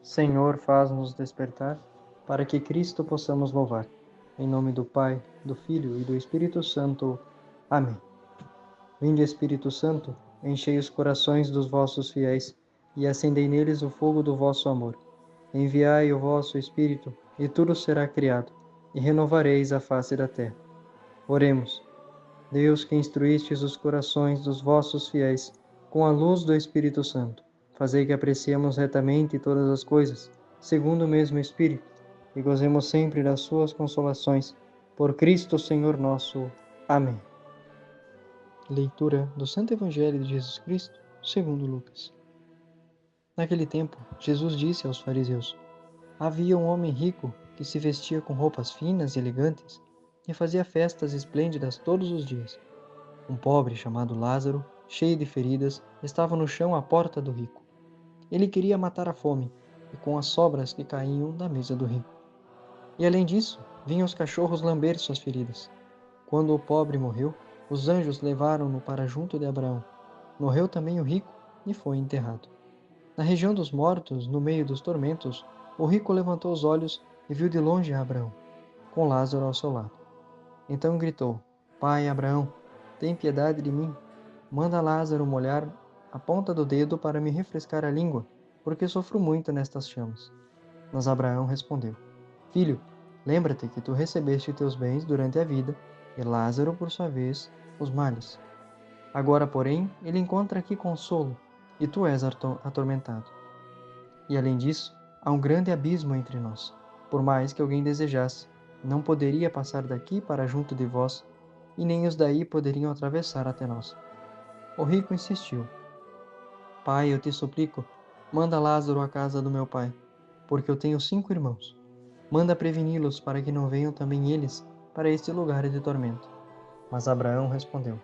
Senhor, faz-nos despertar, para que Cristo possamos louvar. Em nome do Pai, do Filho e do Espírito Santo. Amém. Vinde, Espírito Santo, enchei os corações dos vossos fiéis e acendei neles o fogo do vosso amor. Enviai o vosso Espírito, e tudo será criado, e renovareis a face da terra. Oremos. Deus, que instruístes os corações dos vossos fiéis com a luz do Espírito Santo, fazei que apreciemos retamente todas as coisas, segundo o mesmo Espírito, e gozemos sempre das suas consolações. Por Cristo Senhor nosso. Amém. Leitura do Santo Evangelho de Jesus Cristo, segundo Lucas. Naquele tempo, Jesus disse aos fariseus: Havia um homem rico que se vestia com roupas finas e elegantes e fazia festas esplêndidas todos os dias. Um pobre chamado Lázaro, cheio de feridas, estava no chão à porta do rico. Ele queria matar a fome, e com as sobras que caíam da mesa do rico. E além disso, vinham os cachorros lamber suas feridas. Quando o pobre morreu, os anjos levaram-no para junto de Abraão. Morreu também o rico e foi enterrado. Na região dos mortos, no meio dos tormentos, o rico levantou os olhos e viu de longe Abraão, com Lázaro ao seu lado. Então gritou: Pai Abraão, tem piedade de mim. Manda Lázaro molhar a ponta do dedo para me refrescar a língua, porque sofro muito nestas chamas. Mas Abraão respondeu: Filho, lembra-te que tu recebeste teus bens durante a vida, e Lázaro, por sua vez, os males. Agora, porém, ele encontra aqui consolo, e tu és atormentado. E além disso, há um grande abismo entre nós. Por mais que alguém desejasse, não poderia passar daqui para junto de vós, e nem os daí poderiam atravessar até nós. O rico insistiu: Pai, eu te suplico, manda Lázaro à casa do meu pai, porque eu tenho 5 irmãos. Manda preveni-los para que não venham também eles para este lugar de tormento. Mas Abraão respondeu: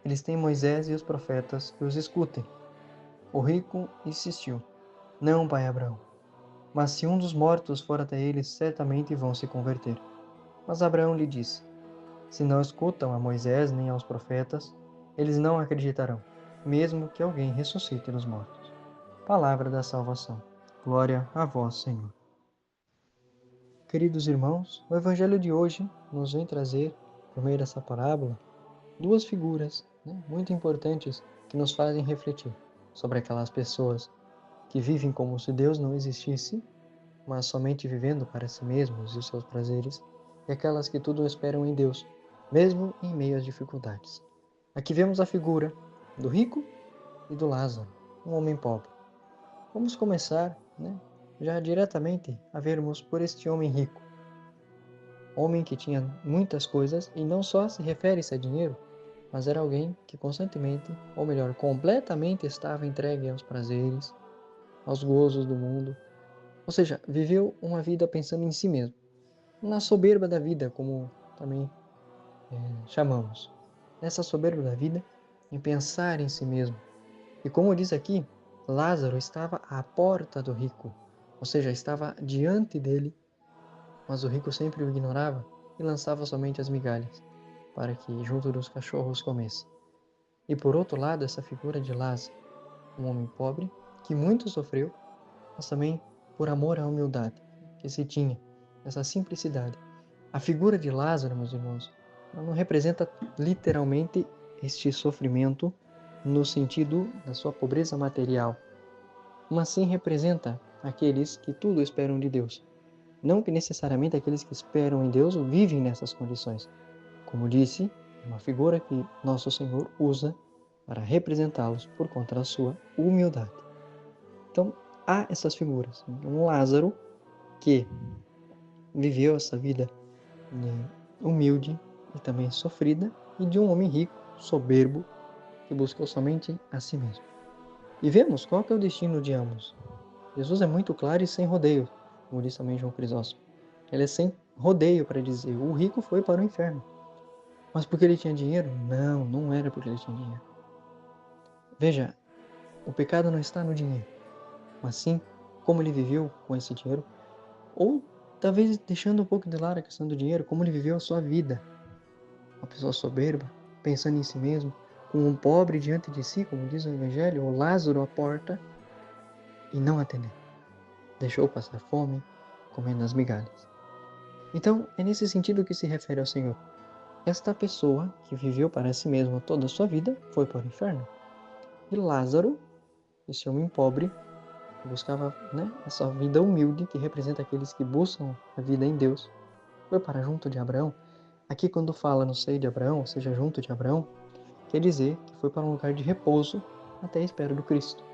Eles têm Moisés e os profetas, que os escutem. O rico insistiu: Não, pai Abraão. Mas se um dos mortos for até eles, certamente vão se converter. Mas Abraão lhe disse: Se não escutam a Moisés nem aos profetas, eles não acreditarão, mesmo que alguém ressuscite dos mortos. Palavra da salvação. Glória a vós, Senhor. Queridos irmãos, o Evangelho de hoje nos vem trazer, por meio dessa parábola, duas figuras, muito importantes que nos fazem refletir sobre aquelas pessoas que vivem como se Deus não existisse, mas somente vivendo para si mesmos e os seus prazeres, e aquelas que tudo esperam em Deus, mesmo em meio às dificuldades. Aqui vemos a figura do rico e do Lázaro, um homem pobre. Vamos começar, já diretamente a vermos por este homem rico. Homem que tinha muitas coisas e não só se refere-se a dinheiro, mas era alguém que constantemente, ou melhor, completamente estava entregue aos prazeres, aos gozos do mundo. Ou seja, viveu uma vida pensando em si mesmo, na soberba da vida, como também chamamos. Nessa soberba da vida, em pensar em si mesmo. E como diz aqui, Lázaro estava à porta do rico, ou seja, estava diante dele, mas o rico sempre o ignorava e lançava somente as migalhas, para que junto dos cachorros comesse. E por outro lado, essa figura de Lázaro, um homem pobre, que muito sofreu, mas também por amor à humildade que se tinha, essa simplicidade. A figura de Lázaro, meus irmãos, não representa literalmente este sofrimento no sentido da sua pobreza material, mas sim representa aqueles que tudo esperam de Deus. Não que necessariamente aqueles que esperam em Deus vivem nessas condições. Como disse, é uma figura que nosso Senhor usa para representá-los por conta da sua humildade. Então, há essas figuras. Um Lázaro que viveu essa vida humilde e também sofrida, e de um homem rico, soberbo, que buscou somente a si mesmo. E vemos qual que é o destino de ambos. Jesus é muito claro e sem rodeio, como diz também João Crisóstomo. Ele é sem rodeio para dizer: o rico foi para o inferno. Mas porque ele tinha dinheiro? Não, não era porque ele tinha dinheiro. Veja, o pecado não está no dinheiro, mas sim como ele viveu com esse dinheiro, ou talvez deixando um pouco de lado a questão do dinheiro, como ele viveu a sua vida. Uma pessoa soberba, pensando em si mesmo, com um pobre diante de si, como diz o Evangelho, ou Lázaro à porta, e não atendendo. deixou passar fome, comendo as migalhas. Então, é nesse sentido que se refere ao Senhor. Esta pessoa que viveu para si mesma toda a sua vida foi para o inferno. E Lázaro, esse homem pobre, que buscava, essa vida humilde, que representa aqueles que buscam a vida em Deus, foi para junto de Abraão. Aqui, quando fala no seio de Abraão, ou seja, junto de Abraão, quer dizer que foi para um lugar de repouso até a espera do Cristo,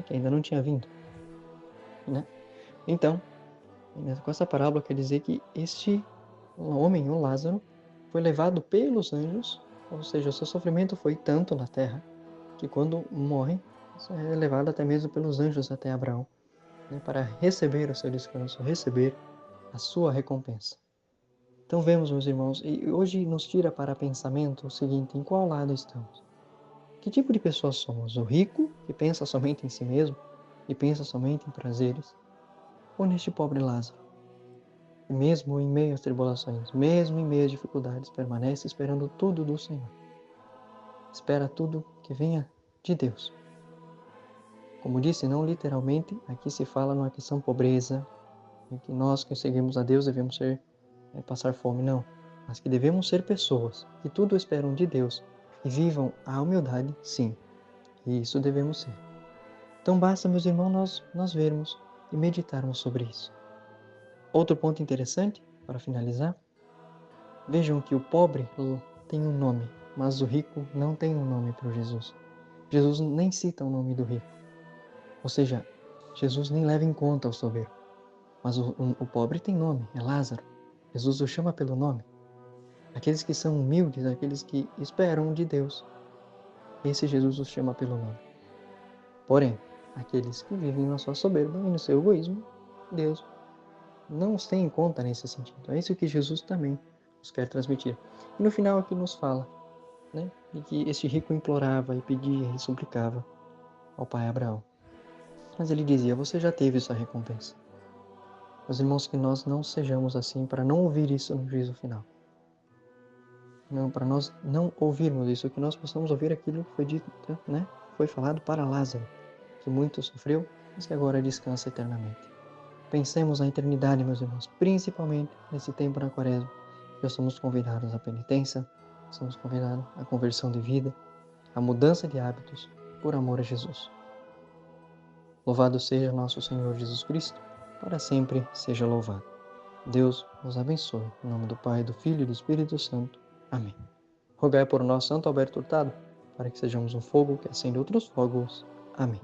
que ainda não tinha vindo. Né? Então, com essa parábola quer dizer que este homem, o Lázaro, foi levado pelos anjos, ou seja, o seu sofrimento foi tanto na terra, que quando morre, é levado até mesmo pelos anjos até Abraão, para receber o seu descanso, receber a sua recompensa. Então vemos, meus irmãos, e hoje nos tira para pensamento o seguinte: em qual lado estamos? Que tipo de pessoa somos? O rico, que pensa somente em si mesmo e pensa somente em prazeres? Ou neste pobre Lázaro, que mesmo em meio às tribulações, mesmo em meio às dificuldades, permanece esperando tudo do Senhor? Espera tudo que venha de Deus. Como disse, não literalmente, aqui se fala numa questão pobreza, em que nós que seguimos a Deus devemos passar fome, não. Mas que devemos ser pessoas que tudo esperam de Deus e vivam a humildade, sim. E isso devemos ser. Então basta, meus irmãos, nós vermos e meditarmos sobre isso. Outro ponto interessante, para finalizar, vejam que o pobre tem um nome, mas o rico não tem um nome para Jesus. Jesus nem cita o nome do rico. Ou seja, Jesus nem leva em conta o soberbo. Mas o pobre tem nome, é Lázaro. Jesus o chama pelo nome. Aqueles que são humildes, aqueles que esperam de Deus, esse Jesus os chama pelo nome. Porém, aqueles que vivem na sua soberba e no seu egoísmo, Deus não os tem em conta nesse sentido. É isso que Jesus também nos quer transmitir. E no final aqui nos fala, de que este rico implorava e pedia e suplicava ao pai Abraão. Mas ele dizia: você já teve sua recompensa. Meus irmãos, que nós não sejamos assim para não ouvir isso no juízo final. Não, para nós não ouvirmos isso, que nós possamos ouvir aquilo que foi dito, foi falado para Lázaro, que muito sofreu, mas que agora descansa eternamente. Pensemos na eternidade, meus irmãos, principalmente nesse tempo na Quaresma, que nós somos convidados à penitência, somos convidados à conversão de vida, à mudança de hábitos, por amor a Jesus. Louvado seja nosso Senhor Jesus Cristo, para sempre seja louvado. Deus nos abençoe. Em nome do Pai, do Filho e do Espírito Santo. Amém. Rogai por nós, Santo Alberto Hurtado, para que sejamos um fogo que acende outros fogos. Amém.